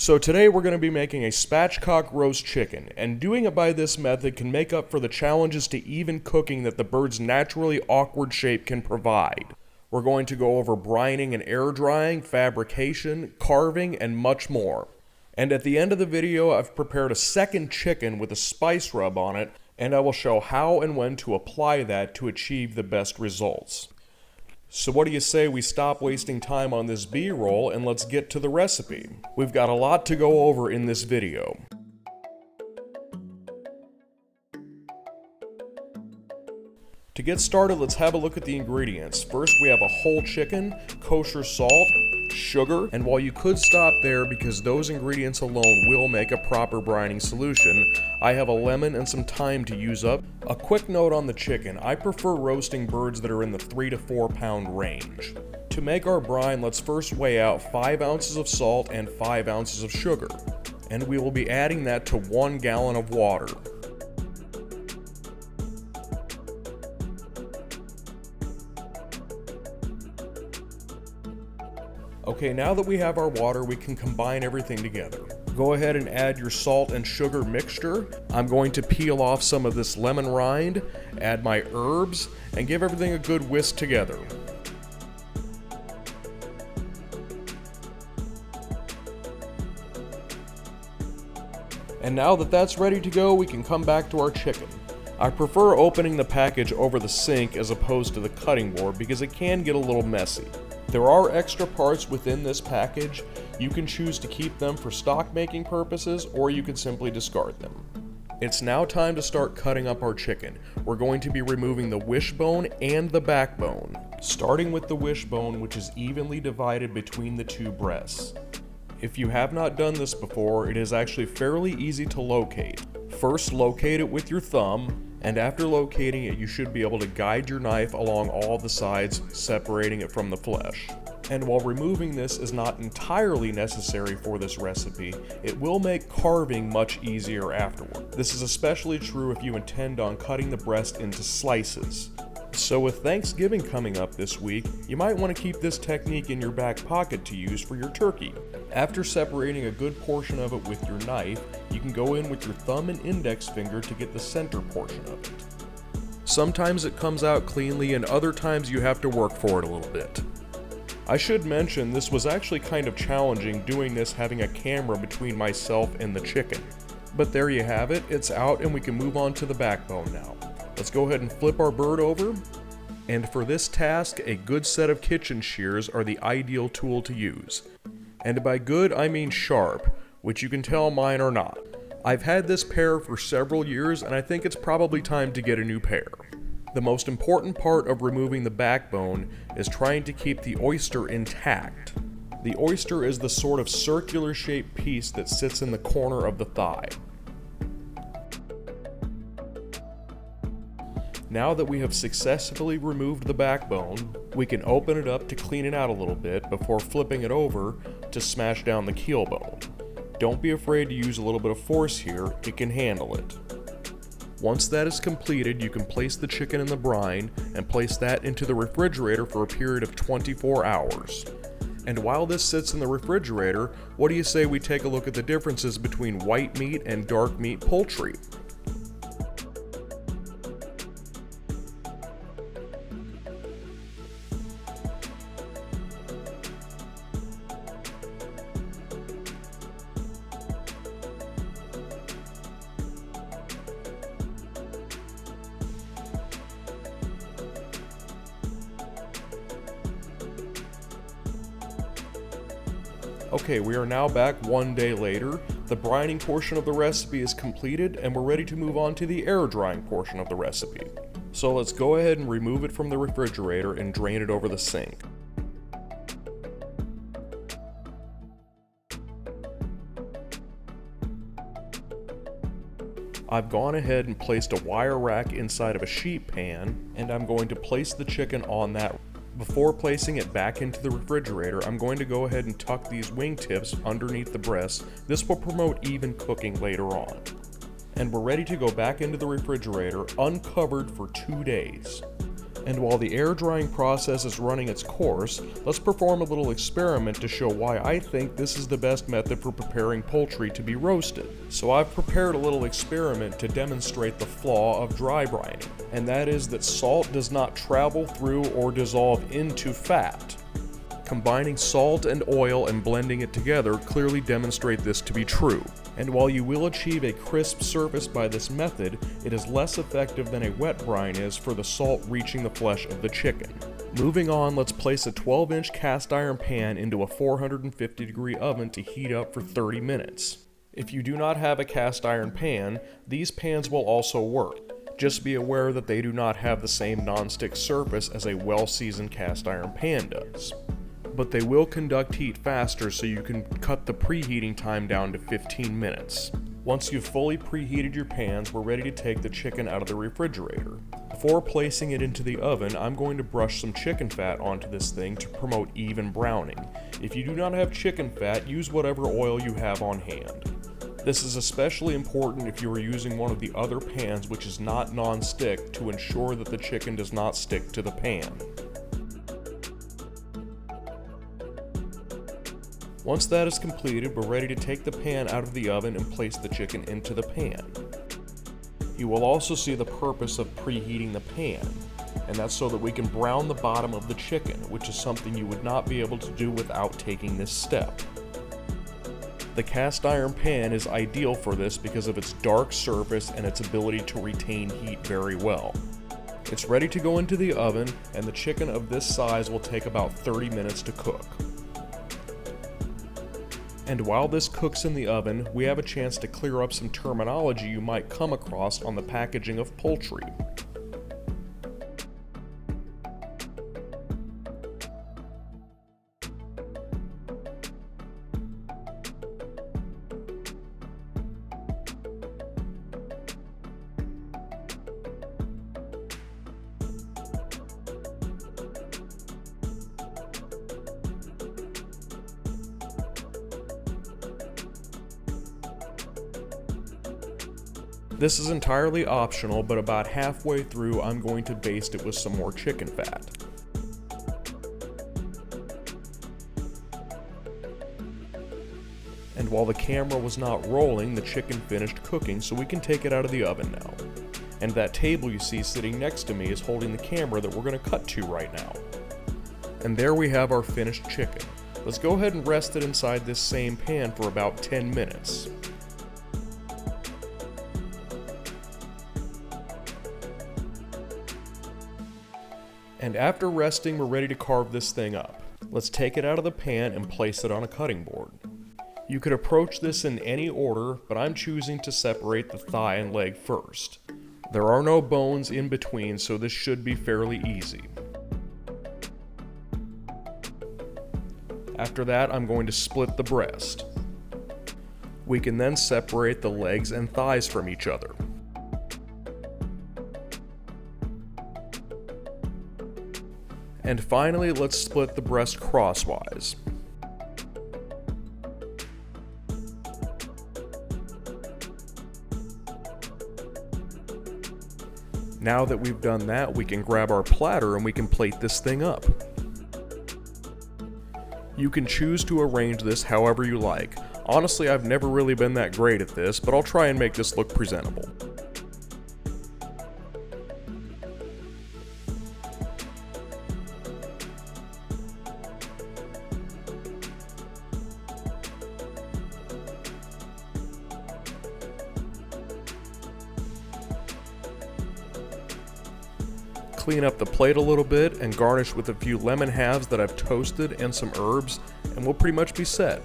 So today we're going to be making a Spatchcock Roast Chicken, and doing it by this method can make up for the challenges to even cooking that the bird's naturally awkward shape can provide. We're going to go over brining and air drying, fabrication, carving, and much more. And at the end of the video, I've prepared a second chicken with a spice rub on it, and I will show how and when to apply that to achieve the best results. So what do you say we stop wasting time on this B-roll and let's get to the recipe? We've got a lot to go over in this video. To get started, let's have a look at the ingredients. First, we have a whole chicken, kosher salt, sugar, and while you could stop there because those ingredients alone will make a proper brining solution, I have a lemon and some thyme to use up. A quick note on the chicken, I prefer roasting birds that are in the 3 to 4 pound range. To make our brine, let's first weigh out 5 ounces of salt and 5 ounces of sugar, and we will be adding that to 1 gallon of water. Okay, now that we have our water, we can combine everything together. Go ahead and add your salt and sugar mixture. I'm going to peel off some of this lemon rind, add my herbs, and give everything a good whisk together. And now that that's ready to go, we can come back to our chicken. I prefer opening the package over the sink as opposed to the cutting board because it can get a little messy. There are extra parts within this package. You can choose to keep them for stock making purposes, or you can simply discard them. It's now time to start cutting up our chicken. We're going to be removing the wishbone and the backbone, starting with the wishbone, which is evenly divided between the two breasts. If you have not done this before, it is actually fairly easy to locate. First, locate it with your thumb, and after locating it, you should be able to guide your knife along all the sides, separating it from the flesh. And while removing this is not entirely necessary for this recipe, it will make carving much easier afterward. This is especially true if you intend on cutting the breast into slices. So with Thanksgiving coming up this week, you might want to keep this technique in your back pocket to use for your turkey. After separating a good portion of it with your knife, you can go in with your thumb and index finger to get the center portion of it. Sometimes it comes out cleanly and other times you have to work for it a little bit. I should mention this was actually kind of challenging doing this having a camera between myself and the chicken. But there you have it, it's out and we can move on to the backbone now. Let's go ahead and flip our bird over. And for this task, a good set of kitchen shears are the ideal tool to use. And by good, I mean sharp, which you can tell mine are not. I've had this pair for several years and I think it's probably time to get a new pair. The most important part of removing the backbone is trying to keep the oyster intact. The oyster is the sort of circular shaped piece that sits in the corner of the thigh. Now that we have successfully removed the backbone, we can open it up to clean it out a little bit before flipping it over to smash down the keel bone. Don't be afraid to use a little bit of force here, it can handle it. Once that is completed, you can place the chicken in the brine and place that into the refrigerator for a period of 24 hours. And while this sits in the refrigerator, what do you say we take a look at the differences between white meat and dark meat poultry? Okay, we are now back 1 day later. The brining portion of the recipe is completed and we're ready to move on to the air drying portion of the recipe. So let's go ahead and remove it from the refrigerator and drain it over the sink. I've gone ahead and placed a wire rack inside of a sheet pan, and I'm going to place the chicken on that. Before placing it back into the refrigerator, I'm going to go ahead and tuck these wingtips underneath the breast. This will promote even cooking later on. And we're ready to go back into the refrigerator uncovered for 2 days. And while the air drying process is running its course, let's perform a little experiment to show why I think this is the best method for preparing poultry to be roasted. So I've prepared a little experiment to demonstrate the flaw of dry brining, and that is that salt does not travel through or dissolve into fat. Combining salt and oil and blending it together clearly demonstrate this to be true. And while you will achieve a crisp surface by this method, it is less effective than a wet brine is for the salt reaching the flesh of the chicken. Moving on, let's place a 12-inch cast iron pan into a 450-degree oven to heat up for 30 minutes. If you do not have a cast iron pan, these pans will also work. Just be aware that they do not have the same non-stick surface as a well-seasoned cast iron pan does. But they will conduct heat faster, so you can cut the preheating time down to 15 minutes. Once you've fully preheated your pans, we're ready to take the chicken out of the refrigerator. Before placing it into the oven, I'm going to brush some chicken fat onto this thing to promote even browning. If you do not have chicken fat, use whatever oil you have on hand. This is especially important if you are using one of the other pans which is not non-stick to ensure that the chicken does not stick to the pan. Once that is completed, we're ready to take the pan out of the oven and place the chicken into the pan. You will also see the purpose of preheating the pan, and that's so that we can brown the bottom of the chicken, which is something you would not be able to do without taking this step. The cast iron pan is ideal for this because of its dark surface and its ability to retain heat very well. It's ready to go into the oven, and the chicken of this size will take about 30 minutes to cook. And while this cooks in the oven, we have a chance to clear up some terminology you might come across on the packaging of poultry. This is entirely optional, but about halfway through I'm going to baste it with some more chicken fat. And while the camera was not rolling, the chicken finished cooking, so we can take it out of the oven now. And that table you see sitting next to me is holding the camera that we're going to cut to right now. And there we have our finished chicken. Let's go ahead and rest it inside this same pan for about 10 minutes. And after resting, we're ready to carve this thing up. Let's take it out of the pan and place it on a cutting board. You could approach this in any order, but I'm choosing to separate the thigh and leg first. There are no bones in between, so this should be fairly easy. After that, I'm going to split the breast. We can then separate the legs and thighs from each other. And finally, let's split the breast crosswise. Now that we've done that, we can grab our platter and we can plate this thing up. You can choose to arrange this however you like. Honestly, I've never really been that great at this, but I'll try and make this look presentable. Clean up the plate a little bit and garnish with a few lemon halves that I've toasted and some herbs, and we'll pretty much be set.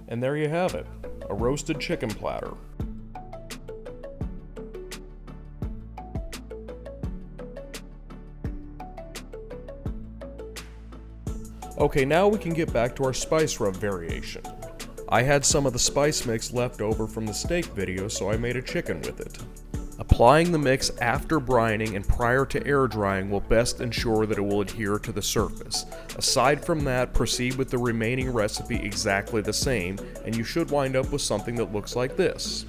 And there you have it, a roasted chicken platter. Okay, now we can get back to our spice rub variation. I had some of the spice mix left over from the steak video, so I made a chicken with it. Applying the mix after brining and prior to air drying will best ensure that it will adhere to the surface. Aside from that, proceed with the remaining recipe exactly the same, and you should wind up with something that looks like this.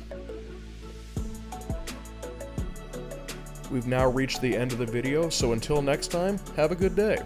We've now reached the end of the video, so until next time, have a good day.